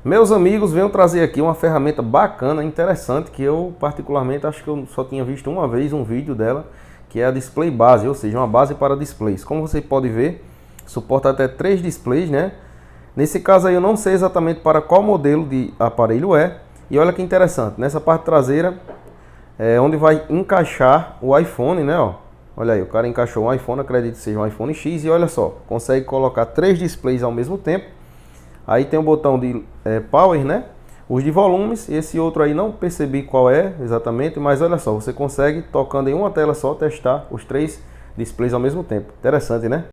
Meus amigos, venho trazer aqui uma ferramenta bacana, interessante, que eu particularmente acho que eu só tinha visto uma vez um vídeo dela, que é a Display Base, ou seja, uma base para displays. Como você pode ver, suporta até 3 displays, né? Nesse caso aí eu não sei exatamente para qual modelo de aparelho é. E olha que interessante, nessa parte traseira é onde vai encaixar o iPhone, né? Ó. Olha aí, o cara encaixou um iPhone, acredito que seja um iPhone X, e olha só, consegue colocar 3 displays ao mesmo tempo. Aí tem o botão de Power, né? Os de volumes, esse outro aí não percebi qual é exatamente, mas olha só, você consegue, tocando em uma tela só, testar os 3 displays ao mesmo tempo. Interessante, né?